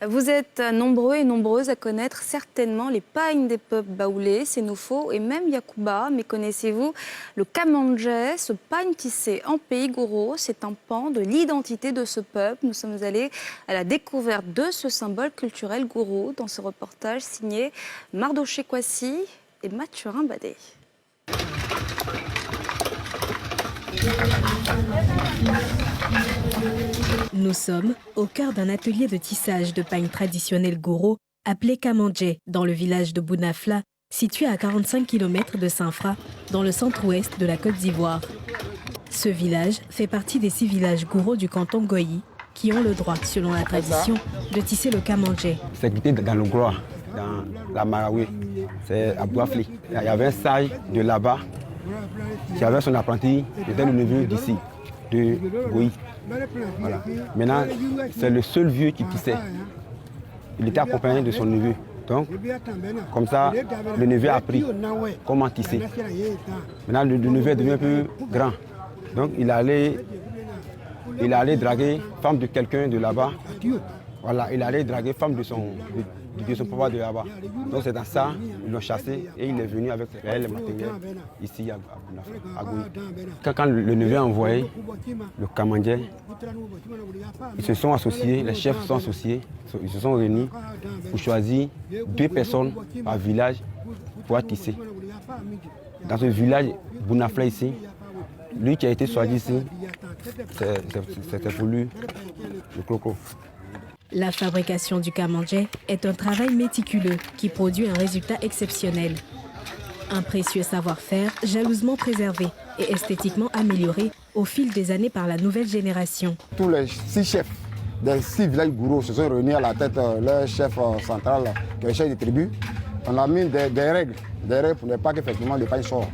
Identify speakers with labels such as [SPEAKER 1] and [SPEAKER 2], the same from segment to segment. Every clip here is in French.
[SPEAKER 1] Vous êtes nombreux et nombreuses à connaître certainement les pagnes des peuples baoulés, Sénoufo et même Yakuba. Mais connaissez-vous le Kamandjé, ce pagne tissé en pays gouro? C'est un pan de l'identité de ce peuple. Nous sommes allés à la découverte de ce symbole culturel gouro dans ce reportage signé Mardoché Kwasi et Mathurin Badé.
[SPEAKER 2] Nous sommes au cœur d'un atelier de tissage de pagnes traditionnelles gouro appelé Kamandjé dans le village de Bounafla, situé à 45 km de Saint-Fra, dans le centre-ouest de la Côte d'Ivoire. Ce village fait partie des 6 villages gouro du canton Goyi qui ont le droit, selon la tradition, de tisser le Kamandjé.
[SPEAKER 3] C'est quitté dans le Groix, dans la Marawi, c'est à Boafli. Il y avait un sage de là-bas qui avait son apprenti, c'était le neveu d'ici, de Goyi. Voilà. Maintenant, c'est le seul vieux qui tissait. Il était accompagné de son neveu. Donc, comme ça, le neveu a appris comment tisser. Maintenant, le neveu est devenu un peu grand. Donc, il allait draguer femme de quelqu'un de là-bas. Voilà, il allait draguer femme de son papa de là-bas. Donc, c'est dans ça, ils l'ont chassé et il est venu avec le matériel ici à Goyi. Quand le neveu a envoyé le Kamandjé, ils se sont associés, les chefs se sont associés, ils se sont réunis pour choisir 2 personnes par village pour tisser. Dans ce village, Bounafla ici, lui qui a été choisi ici, c'était pour lui le croco.
[SPEAKER 2] La fabrication du Kamandjé est un travail méticuleux qui produit un résultat exceptionnel. Un précieux savoir-faire jalousement préservé et esthétiquement amélioré au fil des années par la nouvelle génération.
[SPEAKER 4] Tous les 6 chefs des 6 villages gourous se sont réunis à la tête de leur chef central, qui est le chef des tribus. On a mis des règles pour ne pas qu'effectivement le pain sorte.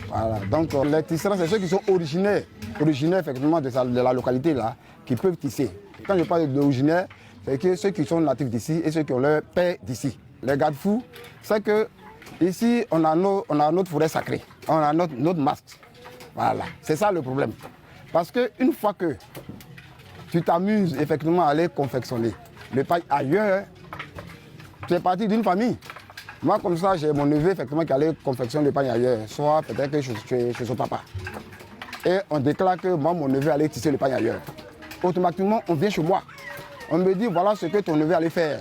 [SPEAKER 4] Voilà. Donc les tisseurs, c'est ceux qui sont originaires effectivement de la localité là, qui peuvent tisser. Quand je parle d'originaire, c'est que ceux qui sont natifs d'ici et ceux qui ont leur père d'ici. Les garde-fous, c'est que ici on a notre forêt sacrée, on a notre masque. Voilà, c'est ça le problème. Parce qu'une fois que tu t'amuses effectivement à aller confectionner le pain ailleurs, tu es parti d'une famille. Moi comme ça, j'ai mon neveu effectivement qui allait confectionner le pain ailleurs, soit peut-être que chez son papa. Et on déclare que moi, mon neveu allait tisser le pain ailleurs. Automatiquement, on vient chez moi. On me dit, voilà ce que ton neveu allait faire.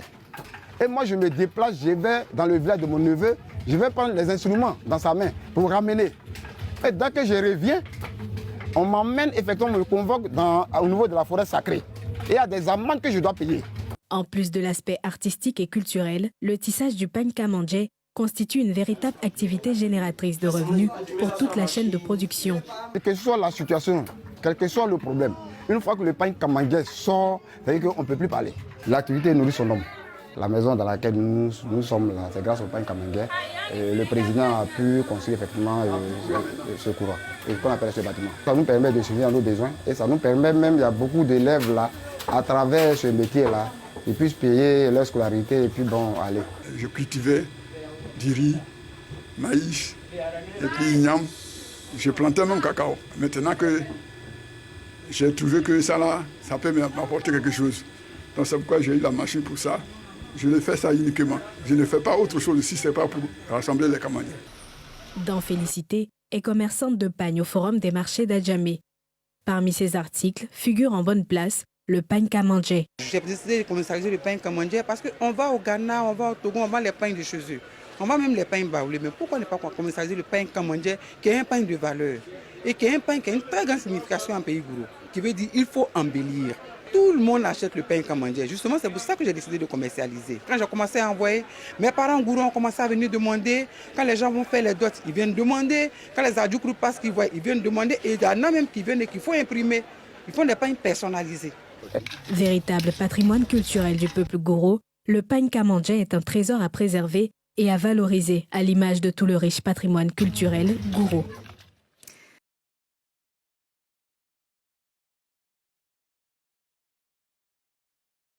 [SPEAKER 4] Et moi, je me déplace, je vais dans le village de mon neveu, je vais prendre les instruments dans sa main pour ramener. Et dès que je reviens, on m'emmène, effectivement, on me convoque au niveau de la forêt sacrée. Et il y a des amendes que je dois payer.
[SPEAKER 2] En plus de l'aspect artistique et culturel, le tissage du pagne Kamandjé constitue une véritable activité génératrice de revenus pour toute la chaîne de production.
[SPEAKER 4] Quelle que soit la situation, quel que soit le problème, une fois que le pain Kamandjé sort, c'est-à-dire qu'on ne peut plus parler. L'activité nourrit son homme. La maison dans laquelle nous sommes là, c'est grâce au pain Kamandjé. Le président a pu construire effectivement ce courant, qu'on appelle ce bâtiment. Ça nous permet de subvenir à nos besoins et ça nous permet même, il y a beaucoup d'élèves là, à travers ce métier-là, ils puissent payer leur scolarité et puis bon, aller.
[SPEAKER 5] Je cultivais du riz, maïs et puis igname. Je plantais mon cacao. Maintenant que j'ai trouvé que ça là, ça peut m'apporter quelque chose. Donc c'est pourquoi j'ai eu la machine pour ça. Je ne fais ça uniquement. Je ne fais pas autre chose si ce n'est pas pour rassembler les Kamandjé.
[SPEAKER 2] Dans Félicité est commerçante de pagne au Forum des marchés d'Adjamé. Parmi ses articles figure en bonne place le pagne Kamandjé.
[SPEAKER 6] J'ai décidé de commercialiser le pain Kamandjé parce qu'on va au Ghana, on va au Togo, on vend les pains de chez eux. On vend même les pains baoulés. Mais pourquoi ne pas commercialiser le pain Kamandjé qui est un pain de valeur et qui est un pain qui a une très grande signification en pays gourou, qui veut dire qu'il faut embellir. Tout le monde achète le pain Kamandjé. Justement, c'est pour ça que j'ai décidé de commercialiser. Quand j'ai commencé à envoyer, mes parents gourous ont commencé à venir demander. Quand les gens vont faire les dots, ils viennent demander. Quand les adjoukous passent, qu'ils voient, ils viennent demander. Et il y en a même qui viennent et qu'il faut imprimer. Ils font des pains personnalisés.
[SPEAKER 2] Véritable patrimoine culturel du peuple gouro, le pagne Kamandjé est un trésor à préserver et à valoriser à l'image de tout le riche patrimoine culturel gouro.